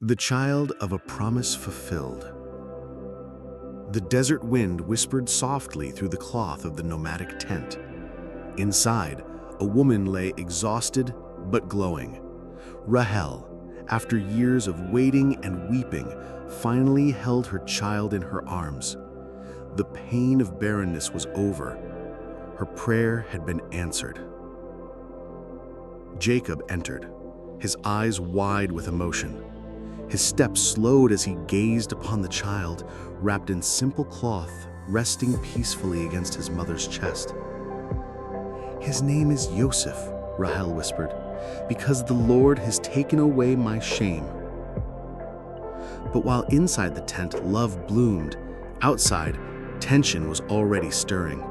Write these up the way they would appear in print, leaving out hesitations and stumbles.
The child of a promise fulfilled. The desert wind whispered softly through the cloth of the nomadic tent. Inside, a woman lay exhausted but glowing. Rahel, after years of waiting and weeping, finally held her child in her arms. The pain of barrenness was over. Her prayer had been answered. Jacob entered, his eyes wide with emotion. His steps slowed as he gazed upon the child, wrapped in simple cloth, resting peacefully against his mother's chest. "His name is Joseph," Rahel whispered, "because the Lord has taken away my shame." But while inside the tent love bloomed, outside tension was already stirring.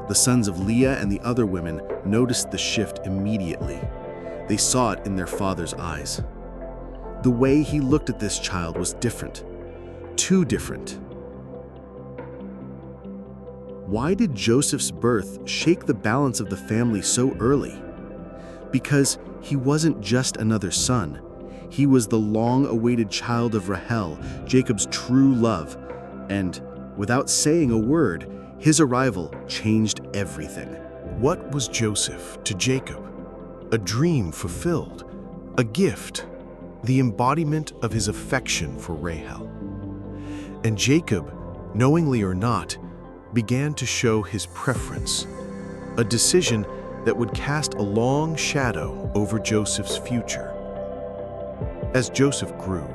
The sons of Leah and the other women noticed the shift immediately. They saw it in their father's eyes. The way he looked at this child was different, too different. Why did Joseph's birth shake the balance of the family so early? Because he wasn't just another son. He was the long-awaited child of Rahel, Jacob's true love. And without saying a word, his arrival changed everything. What was Joseph to Jacob? A dream fulfilled, a gift, the embodiment of his affection for Rahel. And Jacob, knowingly or not, began to show his preference, a decision that would cast a long shadow over Joseph's future. As Joseph grew,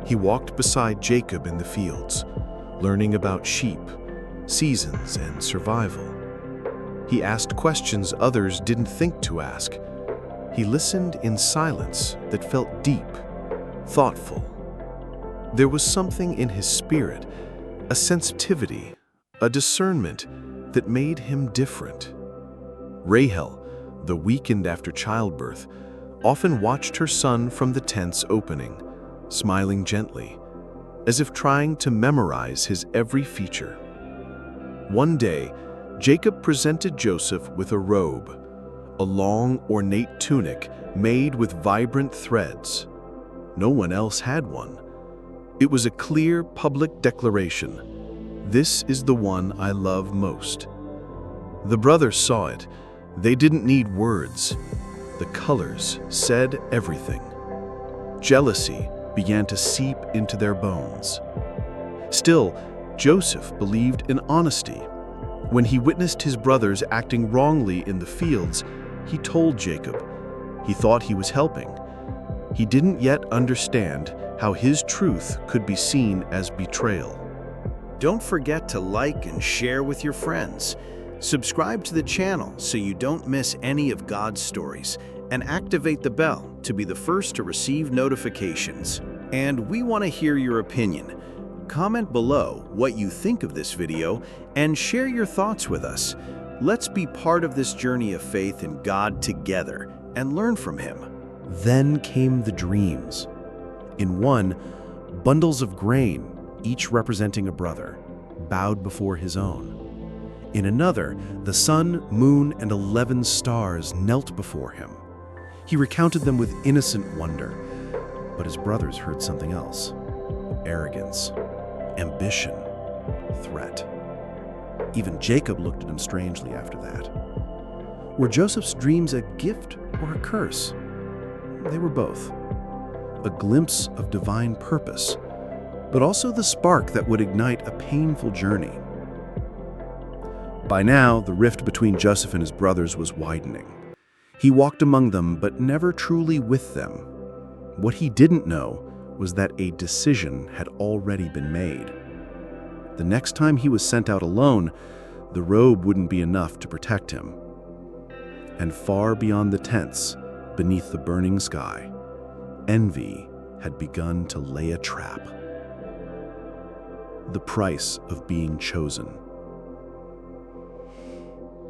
he walked beside Jacob in the fields, learning about sheep, seasons, and survival. He asked questions others didn't think to ask. He listened in silence that felt deep, thoughtful. There was something in his spirit, a sensitivity, a discernment that made him different. Rahel, the weakened after childbirth, often watched her son from the tent's opening, smiling gently, as if trying to memorize his every feature. One day, Jacob presented Joseph with a robe, a long, ornate tunic made with vibrant threads. No one else had one. It was a clear public declaration. "This is the one I love most." The brothers saw it. They didn't need words. The colors said everything. Jealousy began to seep into their bones. Still, Joseph believed in honesty. When he witnessed his brothers acting wrongly in the fields, he told Jacob. He thought he was helping. He didn't yet understand how his truth could be seen as betrayal. Don't forget to like and share with your friends. Subscribe to the channel so you don't miss any of God's stories, and activate the bell to be the first to receive notifications. And we want to hear your opinion. Comment below what you think of this video and share your thoughts with us. Let's be part of this journey of faith in God together and learn from Him. Then came the dreams. In one, bundles of grain, each representing a brother, bowed before his own. In another, the sun, moon, and 11 stars knelt before him. He recounted them with innocent wonder, but his brothers heard something else: arrogance, ambition, threat. Even Jacob looked at him strangely after that. Were Joseph's dreams a gift or a curse? They were both. A glimpse of divine purpose, but also the spark that would ignite a painful journey. By now, the rift between Joseph and his brothers was widening. He walked among them, but never truly with them. What he didn't know was that a decision had already been made. The next time he was sent out alone, the robe wouldn't be enough to protect him. And far beyond the tents, beneath the burning sky, envy had begun to lay a trap. The price of being chosen.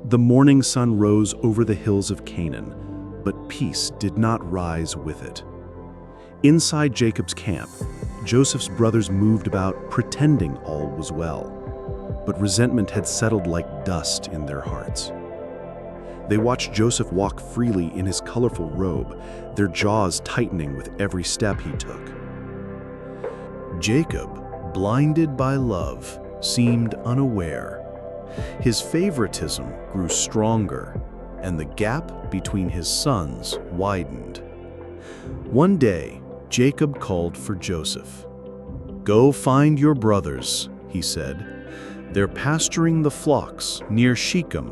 The morning sun rose over the hills of Canaan, but peace did not rise with it. Inside Jacob's camp, Joseph's brothers moved about, pretending all was well, but resentment had settled like dust in their hearts. They watched Joseph walk freely in his colorful robe, their jaws tightening with every step he took. Jacob, blinded by love, seemed unaware. His favoritism grew stronger, and the gap between his sons widened. One day, Jacob called for Joseph. "Go find your brothers," he said. "They're pasturing the flocks near Shechem.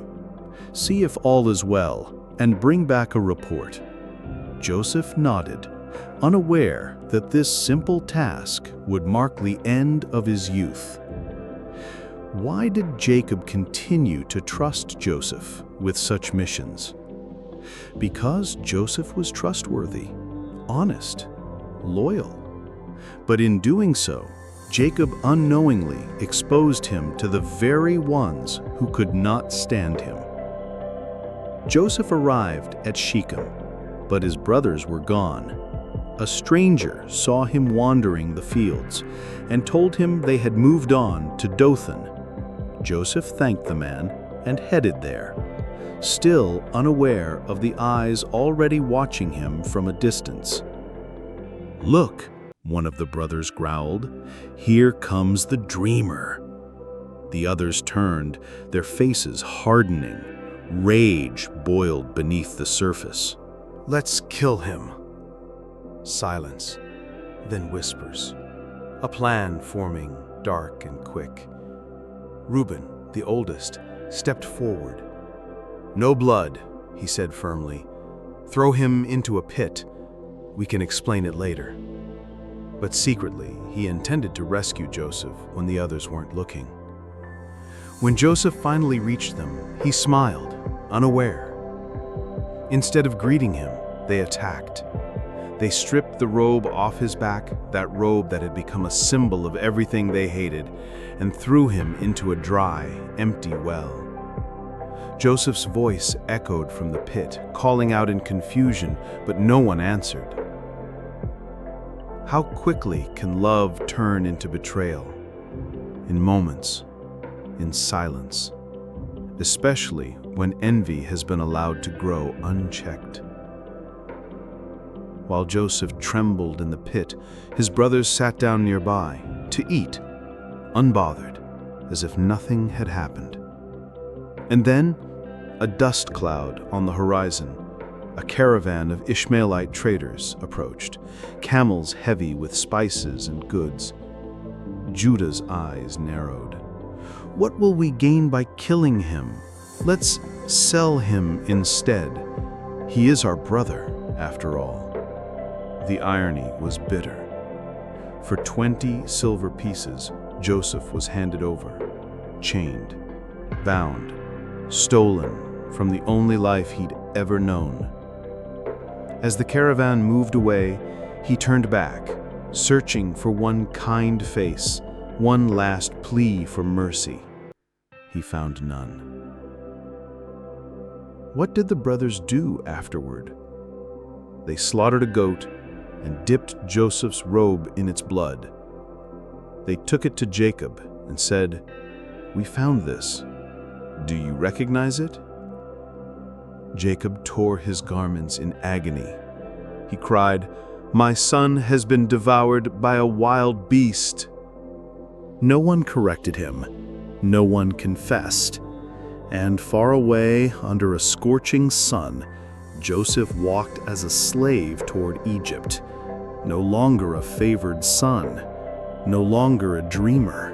See if all is well, and bring back a report." Joseph nodded, unaware that this simple task would mark the end of his youth. Why did Jacob continue to trust Joseph with such missions? Because Joseph was trustworthy, honest, loyal. But in doing so, Jacob unknowingly exposed him to the very ones who could not stand him. Joseph arrived at Shechem, but his brothers were gone. A stranger saw him wandering the fields and told him they had moved on to Dothan. Joseph thanked the man and headed there, still unaware of the eyes already watching him from a distance. "Look," one of the brothers growled, "here comes the dreamer." The others turned, their faces hardening. Rage boiled beneath the surface. "Let's kill him." Silence, then whispers. A plan forming, dark and quick. Reuben, the oldest, stepped forward. "No blood," he said firmly. "Throw him into a pit. We can explain it later." But secretly, he intended to rescue Joseph when the others weren't looking. When Joseph finally reached them, he smiled, unaware. Instead of greeting him, they attacked. They stripped the robe off his back, that robe that had become a symbol of everything they hated, and threw him into a dry, empty well. Joseph's voice echoed from the pit, calling out in confusion, but no one answered. How quickly can love turn into betrayal? In moments, in silence, especially when envy has been allowed to grow unchecked. While Joseph trembled in the pit, his brothers sat down nearby to eat, unbothered, as if nothing had happened. And then, a dust cloud on the horizon, a caravan of Ishmaelite traders approached, camels heavy with spices and goods. Judah's eyes narrowed. "What will we gain by killing him? Let's sell him instead. He is our brother, after all." The irony was bitter. For 20 silver pieces, Joseph was handed over, chained, bound, stolen from the only life he'd ever known. As the caravan moved away, he turned back, searching for one kind face, one last plea for mercy. He found none. What did the brothers do afterward? They slaughtered a goat and dipped Joseph's robe in its blood. They took it to Jacob and said, "We found this. Do you recognize it?" Jacob tore his garments in agony. He cried, "My son has been devoured by a wild beast." No one corrected him. No one confessed. And far away, under a scorching sun, Joseph walked as a slave toward Egypt, no longer a favored son, no longer a dreamer.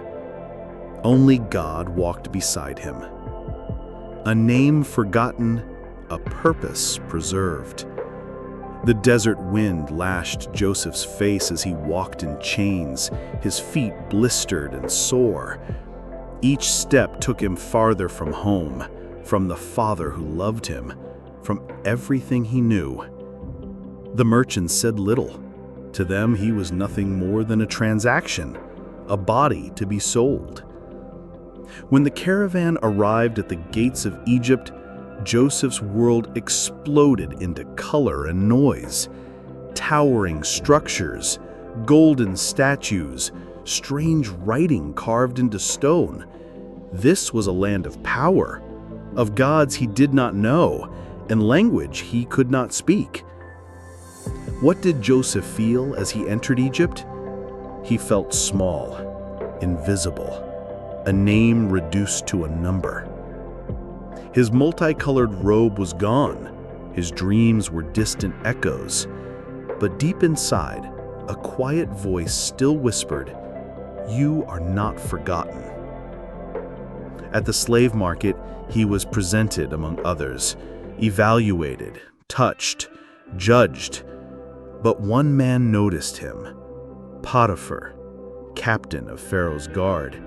Only God walked beside him. A name forgotten, a purpose preserved. The desert wind lashed Joseph's face as he walked in chains, his feet blistered and sore. Each step took him farther from home, from the father who loved him, from everything he knew. The merchants said little. To them, he was nothing more than a transaction, a body to be sold. When the caravan arrived at the gates of Egypt, Joseph's world exploded into color and noise. Towering structures, golden statues, strange writing carved into stone. This was a land of power, of gods he did not know, and language he could not speak. What did Joseph feel as he entered Egypt? He felt small, invisible, a name reduced to a number. His multicolored robe was gone. His dreams were distant echoes. But deep inside, a quiet voice still whispered, "You are not forgotten." At the slave market, he was presented among others, evaluated, touched, judged. But one man noticed him, Potiphar, captain of Pharaoh's guard.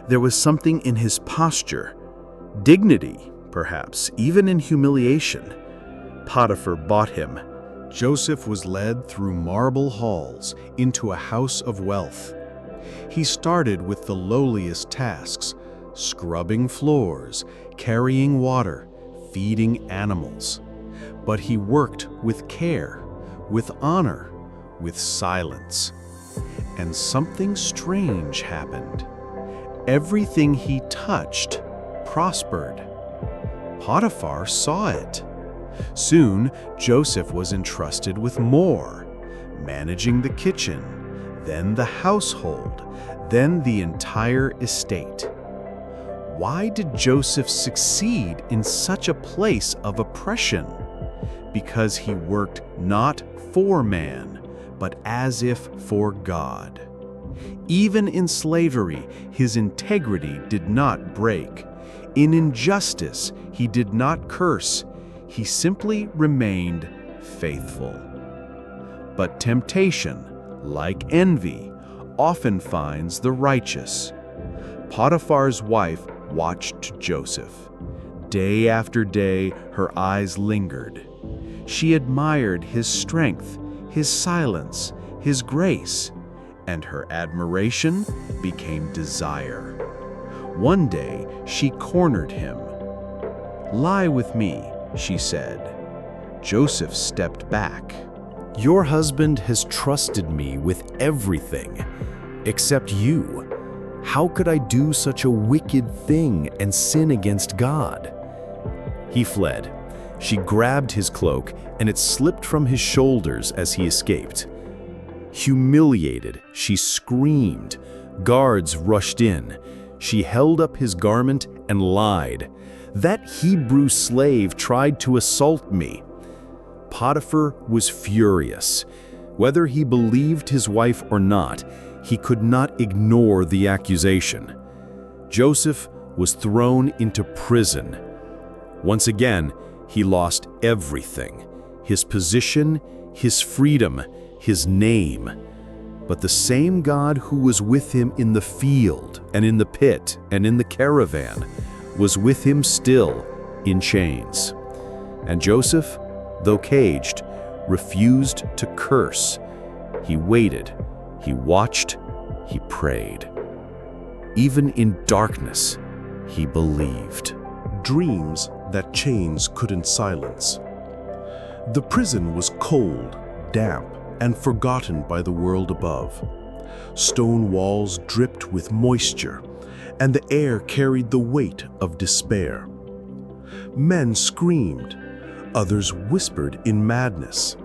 There was something in his posture, dignity, perhaps, even in humiliation. Potiphar bought him. Joseph was led through marble halls into a house of wealth. He started with the lowliest tasks, scrubbing floors, carrying water, feeding animals. But he worked with care, with honor, with silence. And something strange happened. Everything he touched prospered. Potiphar saw it. Soon, Joseph was entrusted with more, managing the kitchen, then the household, then the entire estate. Why did Joseph succeed in such a place of oppression? Because he worked not for man, but as if for God. Even in slavery, his integrity did not break. In injustice, he did not curse. He simply remained faithful. But temptation, like envy, often finds the righteous. Potiphar's wife watched Joseph. Day after day, her eyes lingered. She admired his strength, his silence, his grace, and her admiration became desire. One day, she cornered him. "Lie with me," she said. Joseph stepped back. Your husband has trusted me with everything, except you. How could I do such a wicked thing and sin against God? He fled. She grabbed his cloak, and it slipped from his shoulders as he escaped. Humiliated, she screamed. Guards rushed in. She held up his garment and lied. "That Hebrew slave tried to assault me." Potiphar was furious. Whether he believed his wife or not, he could not ignore the accusation. Joseph was thrown into prison. Once again, he lost everything: his position, his freedom, his name. But the same God who was with him in the field and in the pit and in the caravan was with him still in chains. And Joseph, though caged, refused to curse. He waited, he watched, he prayed. Even in darkness, he believed. Dreams that chains couldn't silence. The prison was cold, damp, and forgotten by the world above. Stone walls dripped with moisture, and the air carried the weight of despair. Men screamed, others whispered in madness.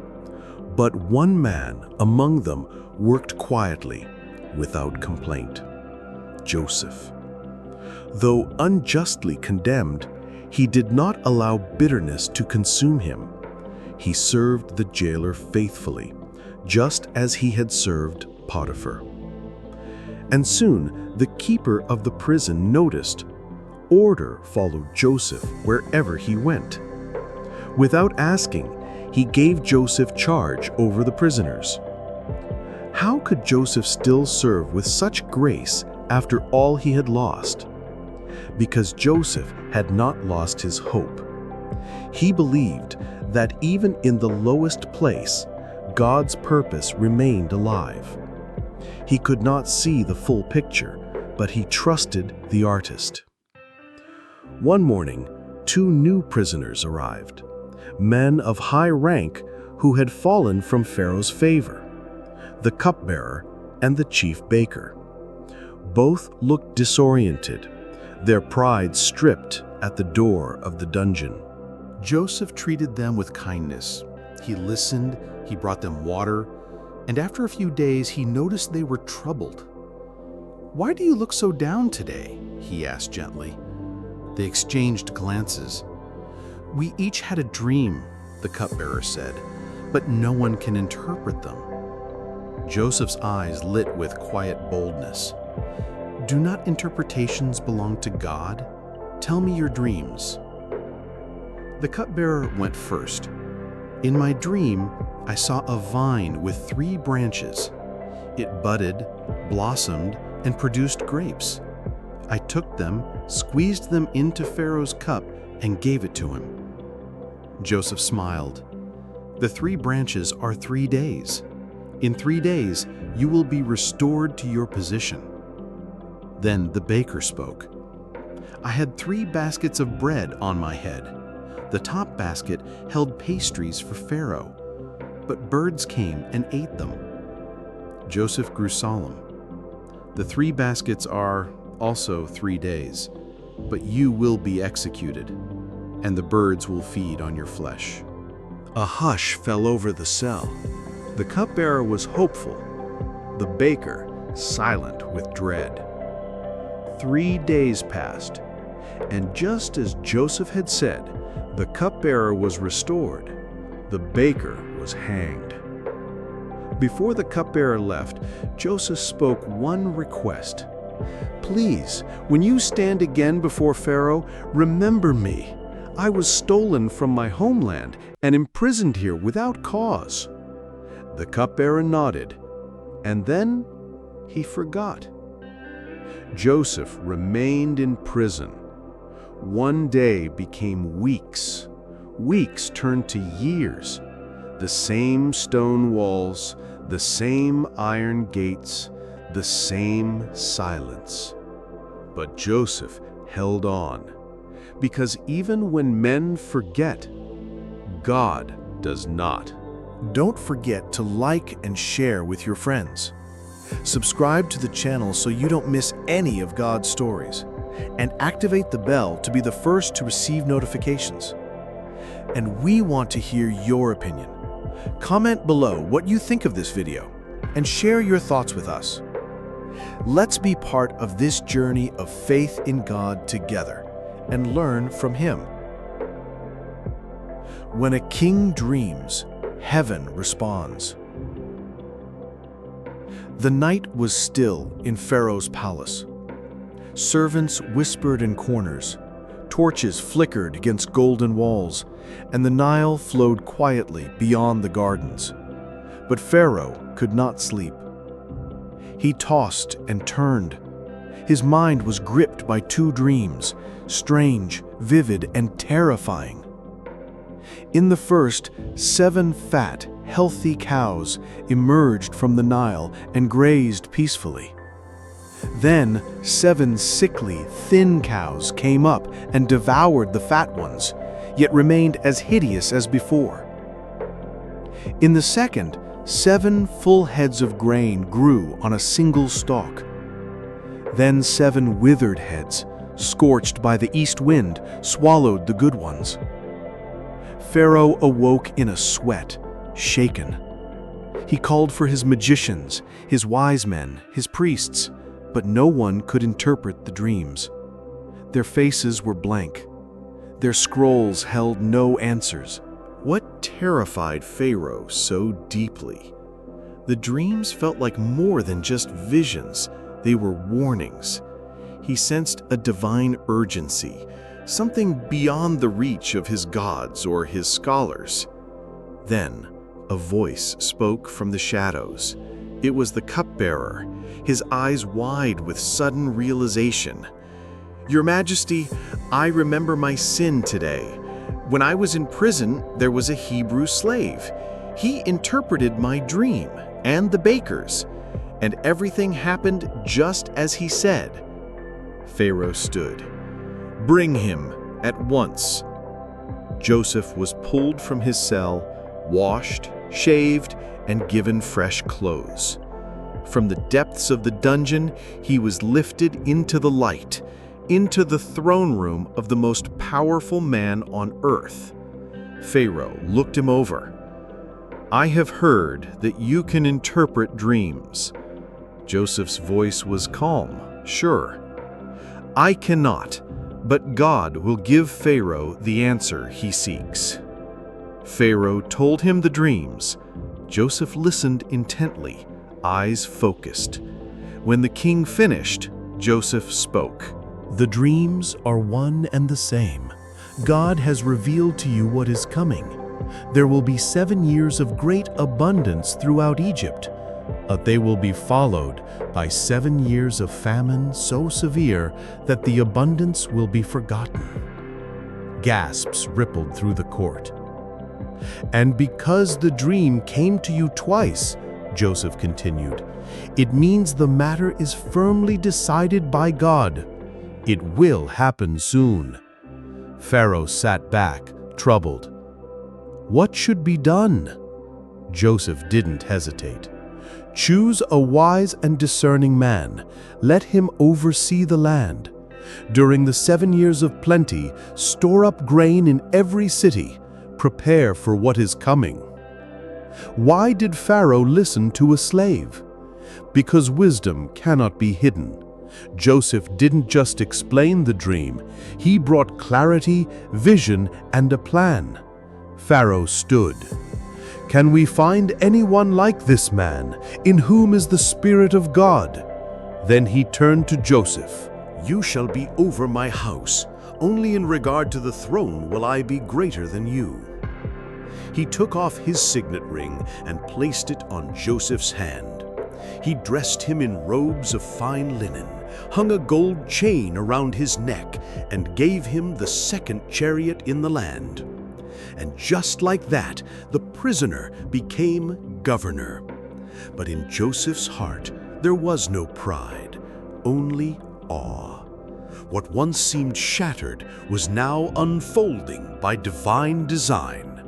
But one man among them worked quietly, without complaint: Joseph. Though unjustly condemned, he did not allow bitterness to consume him. He served the jailer faithfully, just as he had served Potiphar. And soon the keeper of the prison noticed. Order followed Joseph wherever he went. Without asking, he gave Joseph charge over the prisoners. How could Joseph still serve with such grace after all he had lost? Because Joseph had not lost his hope. He believed that even in the lowest place, God's purpose remained alive. He could not see the full picture, but he trusted the artist. One morning, 2 new prisoners arrived, men of high rank who had fallen from Pharaoh's favor, the cupbearer and the chief baker. Both looked disoriented, their pride stripped at the door of the dungeon. Joseph treated them with kindness. He listened, he brought them water, and after a few days he noticed they were troubled. "Why do you look so down today?" he asked gently. They exchanged glances. "We each had a dream," the cupbearer said, "but no one can interpret them." Joseph's eyes lit with quiet boldness. "Do not interpretations belong to God? Tell me your dreams." The cupbearer went first. "In my dream, I saw a vine with 3 branches. It budded, blossomed, and produced grapes. I took them, squeezed them into Pharaoh's cup, and gave it to him." Joseph smiled. "The 3 branches are 3 days. In 3 days, you will be restored to your position." Then the baker spoke. "I had 3 baskets of bread on my head. The top basket held pastries for Pharaoh, but birds came and ate them." Joseph grew solemn. "The 3 baskets are also 3 days, but you will be executed, and the birds will feed on your flesh." A hush fell over the cell. The cupbearer was hopeful, the baker silent with dread. 3 days passed, and just as Joseph had said, the cupbearer was restored, the baker was hanged. Before the cupbearer left, Joseph spoke one request. "Please, when you stand again before Pharaoh, remember me. I was stolen from my homeland and imprisoned here without cause." The cupbearer nodded, and then he forgot. Joseph remained in prison. One day became weeks. Weeks turned to years. The same stone walls, the same iron gates, the same silence. But Joseph held on, because even when men forget, God does not. Don't forget to like and share with your friends. Subscribe to the channel so you don't miss any of God's stories, and activate the bell to be the first to receive notifications. And we want to hear your opinion. Comment below what you think of this video and share your thoughts with us. Let's be part of this journey of faith in God together and learn from Him. When a king dreams, heaven responds. The night was still in Pharaoh's palace. Servants whispered in corners, torches flickered against golden walls, and the Nile flowed quietly beyond the gardens. But Pharaoh could not sleep. He tossed and turned. His mind was gripped by 2 dreams, strange, vivid, and terrifying. In the first, 7 fat, healthy cows emerged from the Nile and grazed peacefully. Then 7 sickly, thin cows came up and devoured the fat ones, yet remained as hideous as before. In the second, 7 full heads of grain grew on a single stalk. Then 7 withered heads, scorched by the east wind, swallowed the good ones. Pharaoh awoke in a sweat, shaken. He called for his magicians, his wise men, his priests, but no one could interpret the dreams. Their faces were blank. Their scrolls held no answers. What terrified Pharaoh so deeply? The dreams felt like more than just visions. They were warnings. He sensed a divine urgency, something beyond the reach of his gods or his scholars. Then, a voice spoke from the shadows. It was the cupbearer, his eyes wide with sudden realization. "Your Majesty, I remember my sin today. When I was in prison, there was a Hebrew slave. He interpreted my dream and the baker's, and everything happened just as he said." Pharaoh stood. "Bring him at once." Joseph was pulled from his cell, washed, shaved, and given fresh clothes. From the depths of the dungeon, he was lifted into the light, into the throne room of the most powerful man on earth. Pharaoh looked him over. "I have heard that you can interpret dreams." Joseph's voice was calm, sure. "I cannot, but God will give Pharaoh the answer he seeks." Pharaoh told him the dreams. Joseph listened intently, eyes focused. When the king finished, Joseph spoke. The dreams are one and the same. God has revealed to you what is coming. There will be 7 years of great abundance throughout Egypt, but they will be followed by 7 years of famine so severe that the abundance will be forgotten. Gasps rippled through the court. "And because the dream came to you twice," Joseph continued, "it means the matter is firmly decided by God. It will happen soon." Pharaoh sat back, troubled. What should be done? Joseph didn't hesitate. "Choose a wise and discerning man. Let him oversee the land. During the 7 years of plenty, store up grain in every city. Prepare for what is coming." Why did Pharaoh listen to a slave? Because wisdom cannot be hidden. Joseph didn't just explain the dream, he brought clarity, vision, and a plan. Pharaoh stood. "Can we find anyone like this man, in whom is the Spirit of God?" Then he turned to Joseph. You shall be over my house. Only in regard to the throne will I be greater than you." He took off his signet ring and placed it on Joseph's hand. He dressed him in robes of fine linen, hung a gold chain around his neck, and gave him the second chariot in the land. And just like that, the prisoner became governor. But in Joseph's heart there was no pride, only awe. What once seemed shattered was now unfolding by divine design.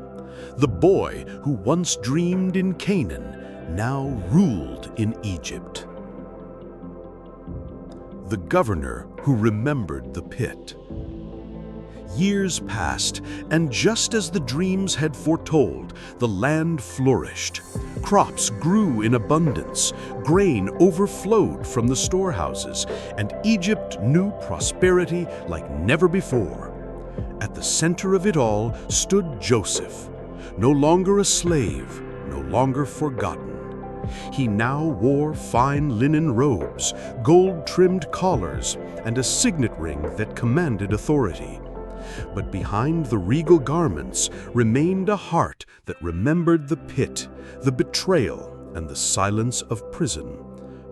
The boy who once dreamed in Canaan now ruled in Egypt. The governor who remembered the pit. Years passed, and just as the dreams had foretold, the land flourished. Crops grew in abundance, grain overflowed from the storehouses, and Egypt knew prosperity like never before. At the center of it all stood Joseph, no longer a slave, no longer forgotten. He now wore fine linen robes, gold-trimmed collars, and a signet ring that commanded authority. But behind the regal garments remained a heart that remembered the pit, the betrayal, and the silence of prison.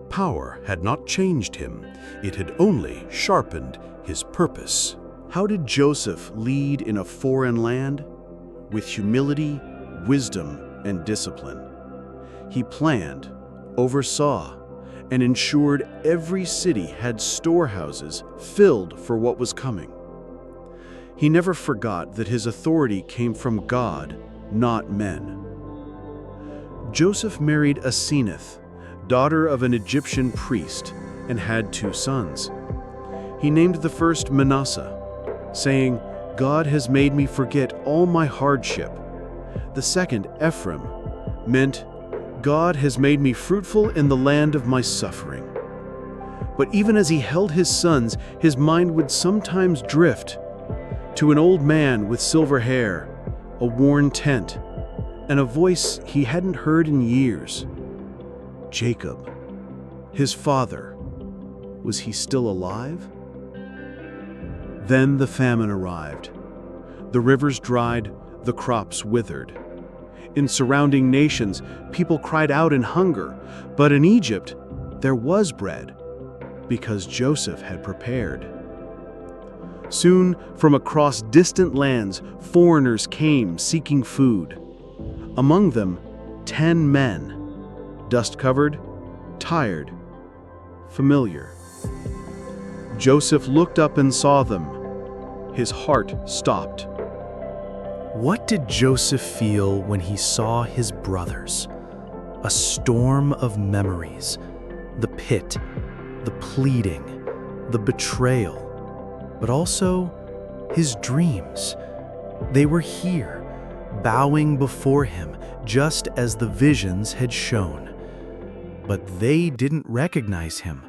Power had not changed him, it had only sharpened his purpose. How did Joseph lead in a foreign land? With humility, wisdom, and discipline. He planned, oversaw, and ensured every city had storehouses filled for what was coming. He never forgot that his authority came from God, not men. Joseph married Asenath, daughter of an Egyptian priest, and had 2 sons. He named the first Manasseh, saying, "God has made me forget all my hardship." The second, Ephraim, meant, "God has made me fruitful in the land of my suffering." But even as he held his sons, his mind would sometimes drift to an old man with silver hair, a worn tent, and a voice he hadn't heard in years. Jacob, his father, was he still alive? Then the famine arrived. The rivers dried, the crops withered. In surrounding nations, people cried out in hunger, but in Egypt, there was bread, because Joseph had prepared. Soon, from across distant lands, foreigners came seeking food. Among them, 10 men, dust-covered, tired, familiar. Joseph looked up and saw them. His heart stopped. What did Joseph feel when he saw his brothers? A storm of memories. The pit, the pleading, the betrayal, but also his dreams. They were here, bowing before him just as the visions had shown. But they didn't recognize him.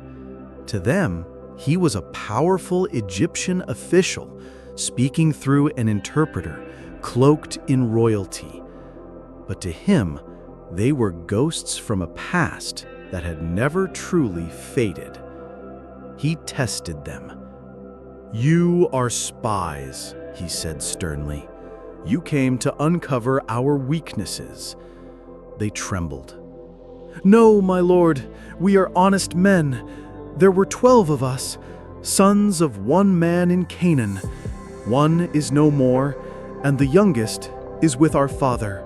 To them, he was a powerful Egyptian official speaking through an interpreter, cloaked in royalty. But to him, they were ghosts from a past that had never truly faded. He tested them. "You are spies," he said sternly. "You came to uncover our weaknesses." They trembled. "No, my lord, we are honest men. There were 12 of us, sons of one man in Canaan. One is no more, and the youngest is with our father."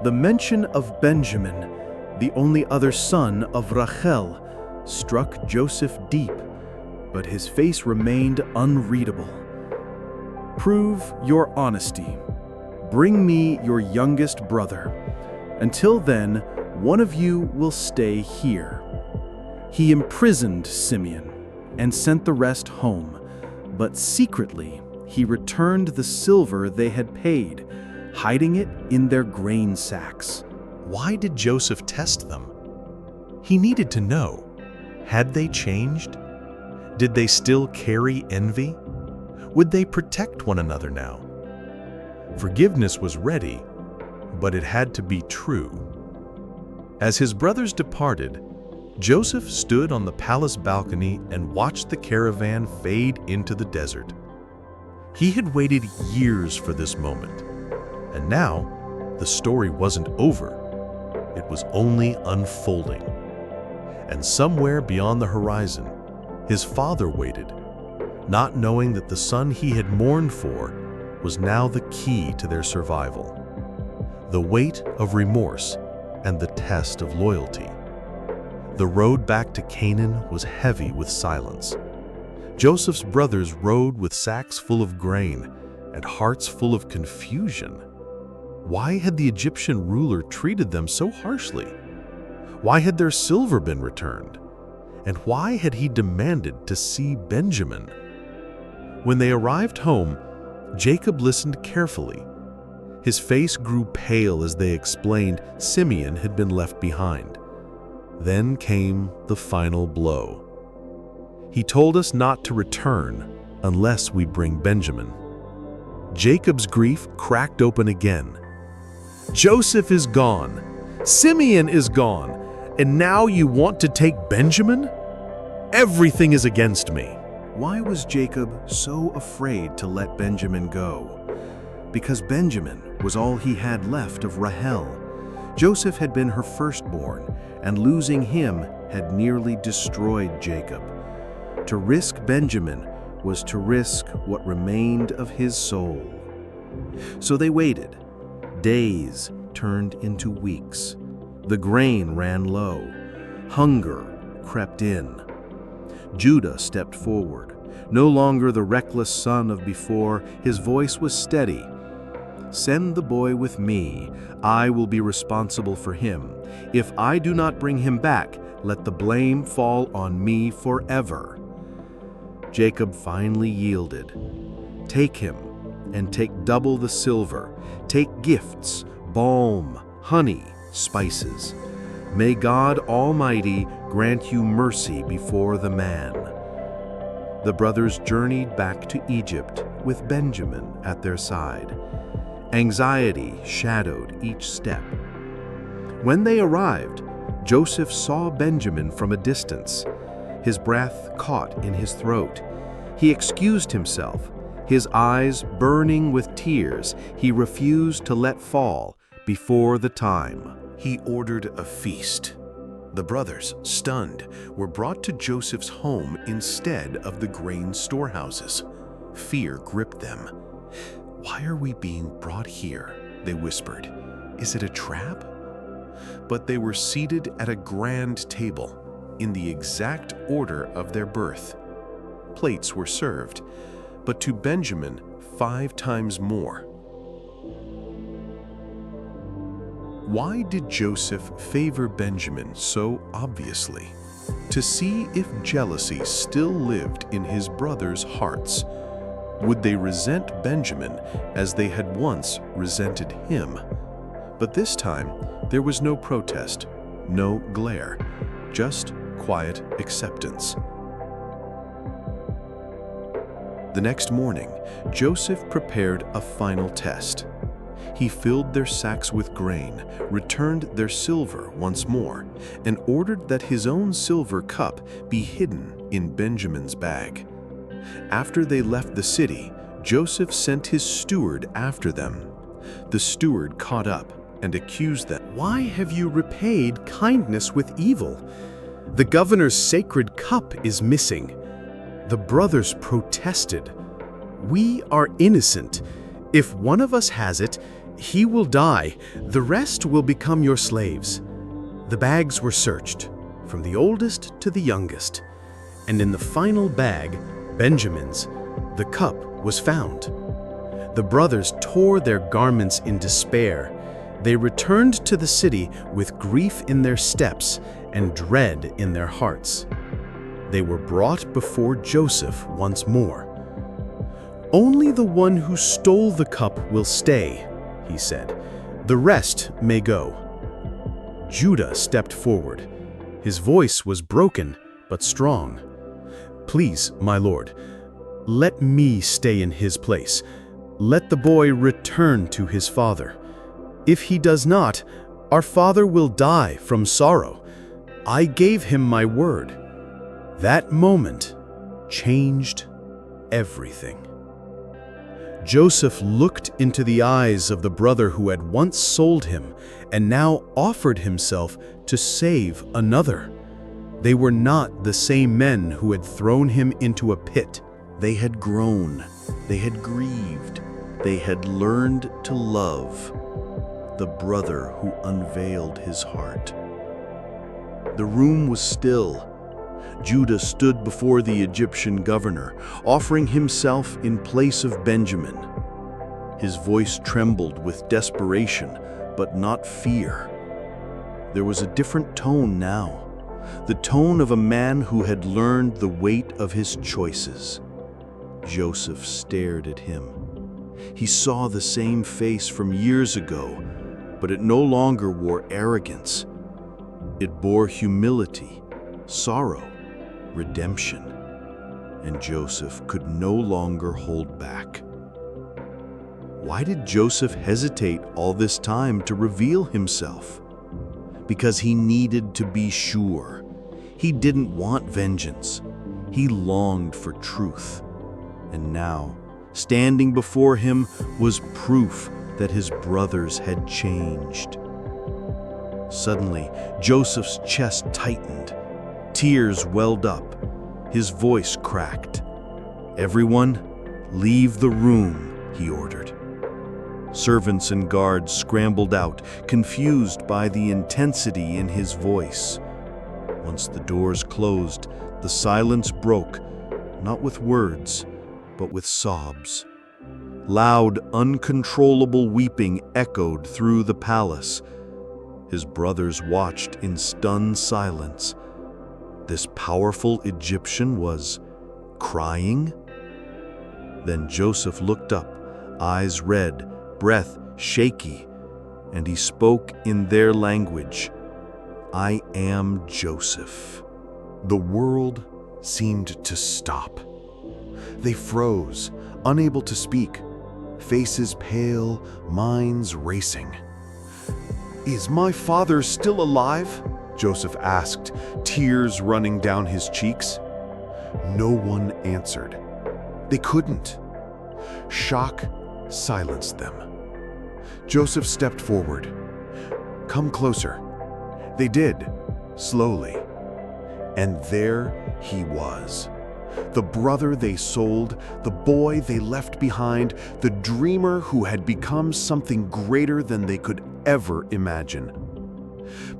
The mention of Benjamin, the only other son of Rachel, struck Joseph deep, but his face remained unreadable. "Prove your honesty. Bring me your youngest brother. Until then, one of you will stay here." He imprisoned Simeon and sent the rest home, but secretly he returned the silver they had paid, hiding it in their grain sacks. Why did Joseph test them? He needed to know. Had they changed? Did they still carry envy? Would they protect one another now? Forgiveness was ready, but it had to be true. As his brothers departed, Joseph stood on the palace balcony and watched the caravan fade into the desert. He had waited years for this moment, and now the story wasn't over. It was only unfolding. And somewhere beyond the horizon, his father waited, not knowing that the son he had mourned for was now the key to their survival. The weight of remorse and the test of loyalty. The road back to Canaan was heavy with silence. Joseph's brothers rode with sacks full of grain and hearts full of confusion. Why had the Egyptian ruler treated them so harshly? Why had their silver been returned? And why had he demanded to see Benjamin? When they arrived home, Jacob listened carefully. His face grew pale as they explained Simeon had been left behind. Then came the final blow. "He told us not to return unless we bring Benjamin." Jacob's grief cracked open again. "Joseph is gone. Simeon is gone. And now you want to take Benjamin? Everything is against me." Why was Jacob so afraid to let Benjamin go? Because Benjamin was all he had left of Rachel. Joseph had been her firstborn, and losing him had nearly destroyed Jacob. To risk Benjamin was to risk what remained of his soul. So they waited. Days turned into weeks. The grain ran low. Hunger crept in. Judah stepped forward. No longer the reckless son of before, his voice was steady. "Send the boy with me. I will be responsible for him. If I do not bring him back, let the blame fall on me forever." Jacob finally yielded. "Take him, and take double the silver. Take gifts, balm, honey, spices. May God Almighty grant you mercy before the man." The brothers journeyed back to Egypt with Benjamin at their side. Anxiety shadowed each step. When they arrived, Joseph saw Benjamin from a distance. His breath caught in his throat. He excused himself, his eyes burning with tears he refused to let fall before the time. He ordered a feast. The brothers, stunned, were brought to Joseph's home instead of the grain storehouses. Fear gripped them. "Why are we being brought here?" they whispered. "Is it a trap?" But they were seated at a grand table, in the exact order of their birth. Plates were served, but to Benjamin 5 times more. Why did Joseph favor Benjamin so obviously? To see if jealousy still lived in his brothers' hearts. Would they resent Benjamin as they had once resented him? But this time, there was no protest, no glare, just quiet acceptance. The next morning, Joseph prepared a final test. He filled their sacks with grain, returned their silver once more, and ordered that his own silver cup be hidden in Benjamin's bag. After they left the city, Joseph sent his steward after them. The steward caught up and accused them. "Why have you repaid kindness with evil? The governor's sacred cup is missing." The brothers protested. "We are innocent. If one of us has it, he will die. The rest will become your slaves." The bags were searched, from the oldest to the youngest, and in the final bag, Benjamin's, the cup was found. The brothers tore their garments in despair. They returned to the city with grief in their steps and dread in their hearts. They were brought before Joseph once more. "Only the one who stole the cup will stay," he said. "The rest may go." Judah stepped forward. His voice was broken but strong. "Please, my lord, let me stay in his place. Let the boy return to his father. If he does not, our father will die from sorrow. I gave him my word." That moment changed everything. Joseph looked into the eyes of the brother who had once sold him and now offered himself to save another. They were not the same men who had thrown him into a pit. They had grown, they had grieved, they had learned to love the brother who unveiled his heart. The room was still. Judah stood before the Egyptian governor, offering himself in place of Benjamin. His voice trembled with desperation, but not fear. There was a different tone now, the tone of a man who had learned the weight of his choices. Joseph stared at him. He saw the same face from years ago, but it no longer wore arrogance. It bore humility, sorrow, redemption, and Joseph could no longer hold back. Why did Joseph hesitate all this time to reveal himself? Because he needed to be sure. He didn't want vengeance. He longed for truth. And now, standing before him was proof that his brothers had changed. Suddenly, Joseph's chest tightened. Tears welled up. His voice cracked. "Everyone, leave the room," he ordered. Servants and guards scrambled out, confused by the intensity in his voice. Once the doors closed, the silence broke, not with words, but with sobs. Loud, uncontrollable weeping echoed through the palace. His brothers watched in stunned silence. This powerful Egyptian was crying? Then Joseph looked up, eyes red, breath shaky, and he spoke in their language. "I am Joseph." The world seemed to stop. They froze, unable to speak, faces pale, minds racing. "Is my father still alive?" Joseph asked, tears running down his cheeks. No one answered. They couldn't. Shock silenced them. Joseph stepped forward. "Come closer." They did, slowly. And there he was. The brother they sold, the boy they left behind, the dreamer who had become something greater than they could ever imagine.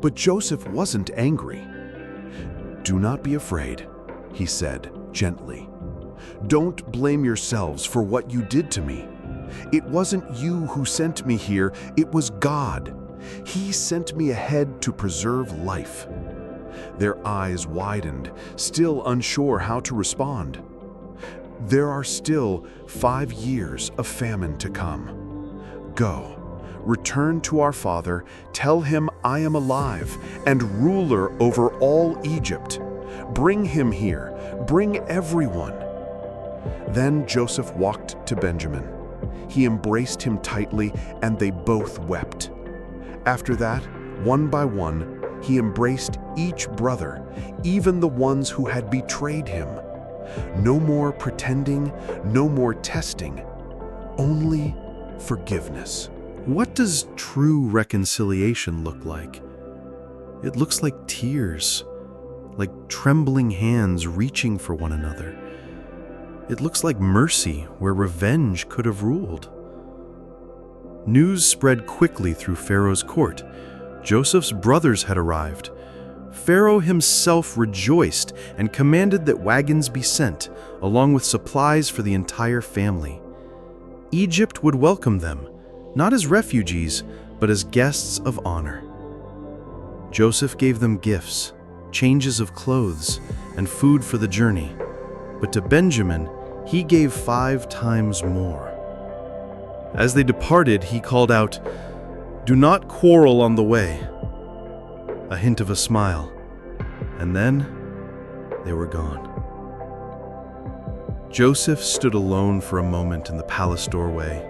But Joseph wasn't angry. "Do not be afraid," he said gently. "Don't blame yourselves for what you did to me. It wasn't you who sent me here, it was God. He sent me ahead to preserve life." Their eyes widened, still unsure how to respond. There are still 5 years of famine to come. Go, return to our father, tell him I am alive and ruler over all Egypt. Bring him here, bring everyone." Then Joseph walked to Benjamin. He embraced him tightly, and they both wept. After that, one by one, he embraced each brother, even the ones who had betrayed him. No more pretending, no more testing, only forgiveness. What does true reconciliation look like? It looks like tears, like trembling hands reaching for one another. It looks like mercy where revenge could have ruled. News spread quickly through Pharaoh's court. Joseph's brothers had arrived. Pharaoh himself rejoiced and commanded that wagons be sent, along with supplies for the entire family. Egypt would welcome them, not as refugees, but as guests of honor. Joseph gave them gifts, changes of clothes, and food for the journey. But to Benjamin, he gave 5 times more. As they departed, he called out, "Do not quarrel on the way." A hint of a smile, and then they were gone. Joseph stood alone for a moment in the palace doorway.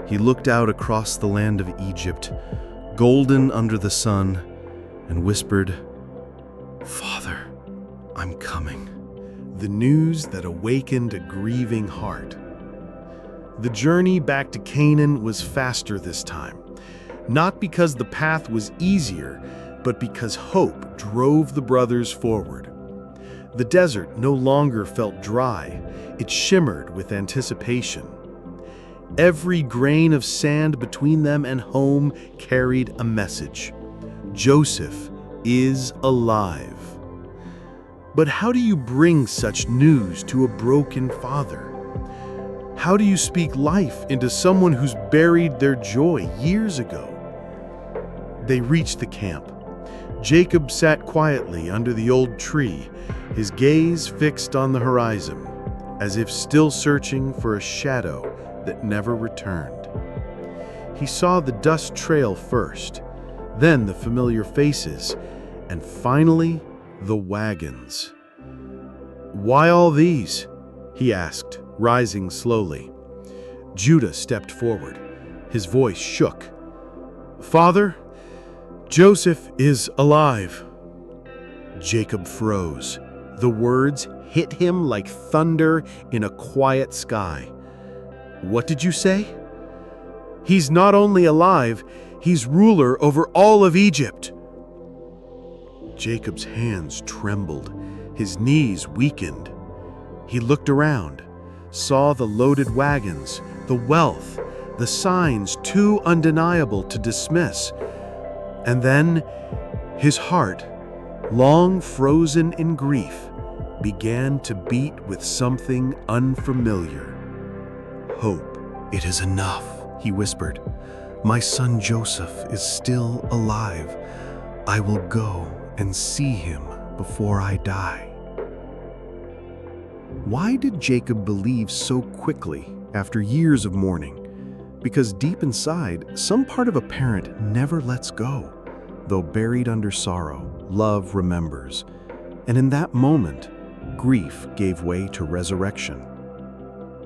He looked out across the land of Egypt, golden under the sun, and whispered, "Father, I'm coming." The news that awakened a grieving heart. The journey back to Canaan was faster this time, not because the path was easier, but because hope drove the brothers forward. The desert no longer felt dry, it shimmered with anticipation. Every grain of sand between them and home carried a message. Joseph is alive. But how do you bring such news to a broken father? How do you speak life into someone who's buried their joy years ago? They reached the camp. Jacob sat quietly under the old tree, his gaze fixed on the horizon, as if still searching for a shadow that never returned. He saw the dust trail first, then the familiar faces, and finally, the wagons. "Why all these?" he asked, rising slowly. Judah stepped forward. His voice shook. "Father, Joseph is alive." Jacob froze. The words hit him like thunder in a quiet sky. "What did you say?" "He's not only alive, he's ruler over all of Egypt." Jacob's hands trembled, his knees weakened. He looked around, saw the loaded wagons, the wealth, the signs too undeniable to dismiss. And then his heart, long frozen in grief, began to beat with something unfamiliar. Hope. "It is enough," he whispered. "My son Joseph is still alive. I will go and see him before I die." Why did Jacob believe so quickly after years of mourning? Because deep inside, some part of a parent never lets go. Though buried under sorrow, love remembers. And in that moment, grief gave way to resurrection.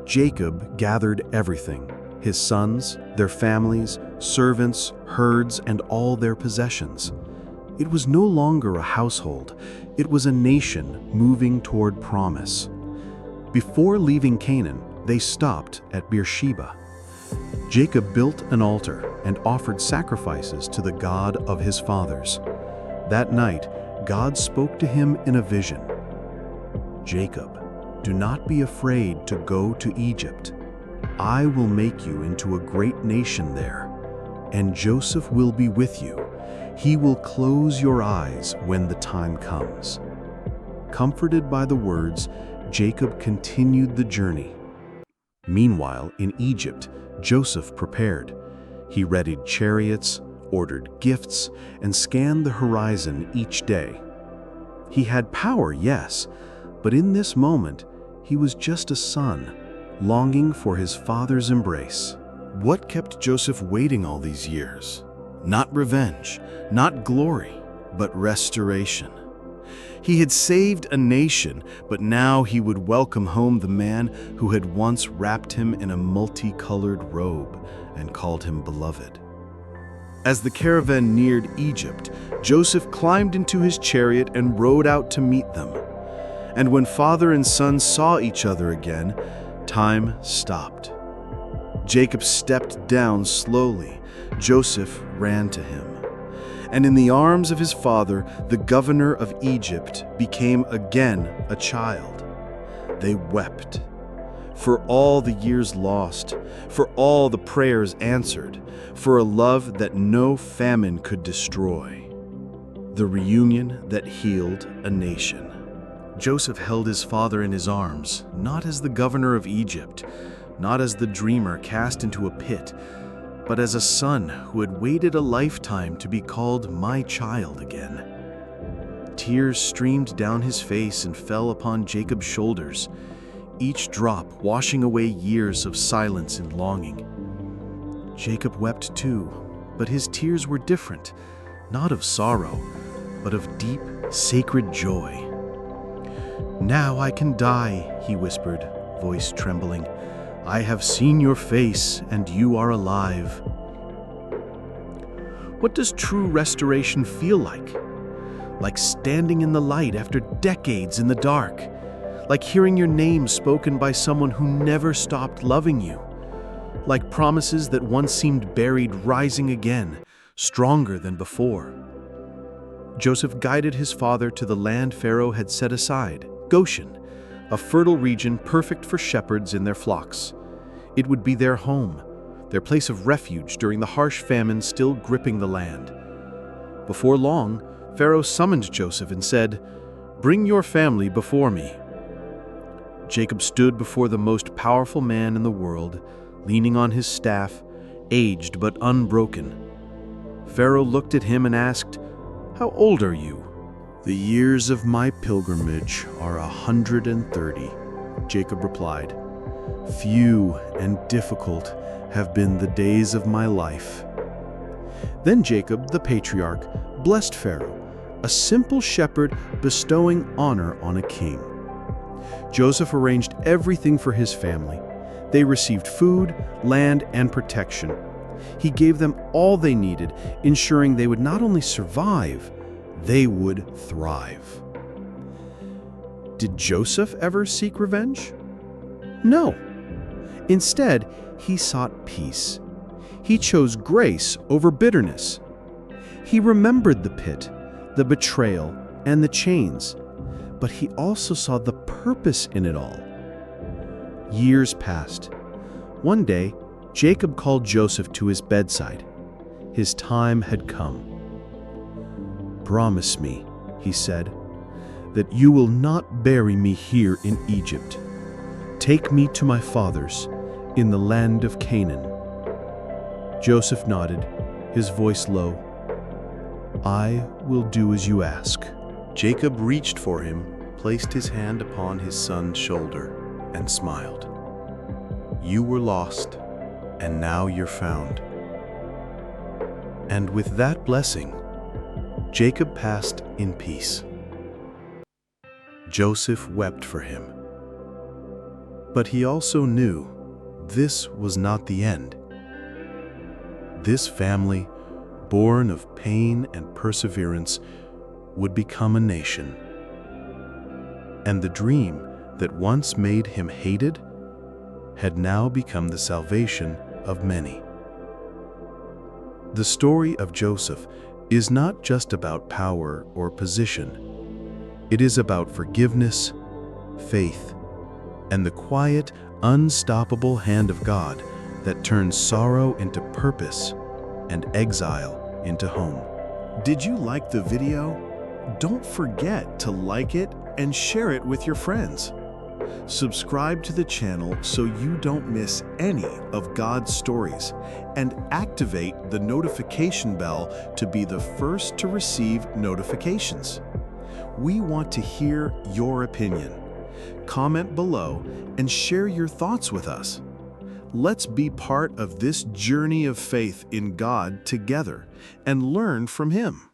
Jacob gathered everything: his sons, their families, servants, herds, and all their possessions. It was no longer a household, it was a nation moving toward promise. Before leaving Canaan, they stopped at Beersheba. Jacob built an altar and offered sacrifices to the God of his fathers. That night, God spoke to him in a vision. "Jacob, do not be afraid to go to Egypt. I will make you into a great nation there, and Joseph will be with you. He will close your eyes when the time comes." Comforted by the words, Jacob continued the journey. Meanwhile, in Egypt, Joseph prepared. He readied chariots, ordered gifts, and scanned the horizon each day. He had power, yes, but in this moment, he was just a son, longing for his father's embrace. What kept Joseph waiting all these years? Not revenge, not glory, but restoration. He had saved a nation, but now he would welcome home the man who had once wrapped him in a multicolored robe and called him beloved. As the caravan neared Egypt, Joseph climbed into his chariot and rode out to meet them. And when father and son saw each other again, time stopped. Jacob stepped down slowly. Joseph ran to him. And in the arms of his father, the governor of Egypt became again a child. They wept. For all the years lost, for all the prayers answered, for a love that no famine could destroy. The reunion that healed a nation. Joseph held his father in his arms, not as the governor of Egypt, not as the dreamer cast into a pit, but as a son who had waited a lifetime to be called my child again. Tears streamed down his face and fell upon Jacob's shoulders, each drop washing away years of silence and longing. Jacob wept too, but his tears were different, not of sorrow, but of deep, sacred joy. "Now I can die," he whispered, voice trembling. "I have seen your face, and you are alive." What does true restoration feel like? Like standing in the light after decades in the dark. Like hearing your name spoken by someone who never stopped loving you. Like promises that once seemed buried rising again, stronger than before. Joseph guided his father to the land Pharaoh had set aside, Goshen, a fertile region perfect for shepherds in their flocks. It would be their home, their place of refuge during the harsh famine still gripping the land. Before long, Pharaoh summoned Joseph and said, "Bring your family before me." Jacob stood before the most powerful man in the world, leaning on his staff, aged but unbroken. Pharaoh looked at him and asked, "How old are you?" "The years of my pilgrimage are 130, Jacob replied. "Few and difficult have been the days of my life." Then Jacob, the patriarch, blessed Pharaoh, a simple shepherd bestowing honor on a king. Joseph arranged everything for his family. They received food, land, and protection. He gave them all they needed, ensuring they would not only survive, they would thrive. Did Joseph ever seek revenge? No. Instead, he sought peace. He chose grace over bitterness. He remembered the pit, the betrayal, and the chains, but he also saw the purpose in it all. Years passed. One day, Jacob called Joseph to his bedside. His time had come. "Promise me," he said, "that you will not bury me here in Egypt. Take me to my fathers in the land of Canaan." Joseph nodded, his voice low. "I will do as you ask." Jacob reached for him, placed his hand upon his son's shoulder, and smiled. "You were lost, and now you're found." And with that blessing, Jacob passed in peace. Joseph wept for him. But he also knew this was not the end. This family, born of pain and perseverance, would become a nation. And the dream that once made him hated had now become the salvation of many. The story of Joseph is not just about power or position. It is about forgiveness, faith, and the quiet, unstoppable hand of God that turns sorrow into purpose and exile into home. Did you like the video? Don't forget to like it and share it with your friends. Subscribe to the channel so you don't miss any of God's stories, and activate the notification bell to be the first to receive notifications. We want to hear your opinion. Comment below and share your thoughts with us. Let's be part of this journey of faith in God together and learn from Him.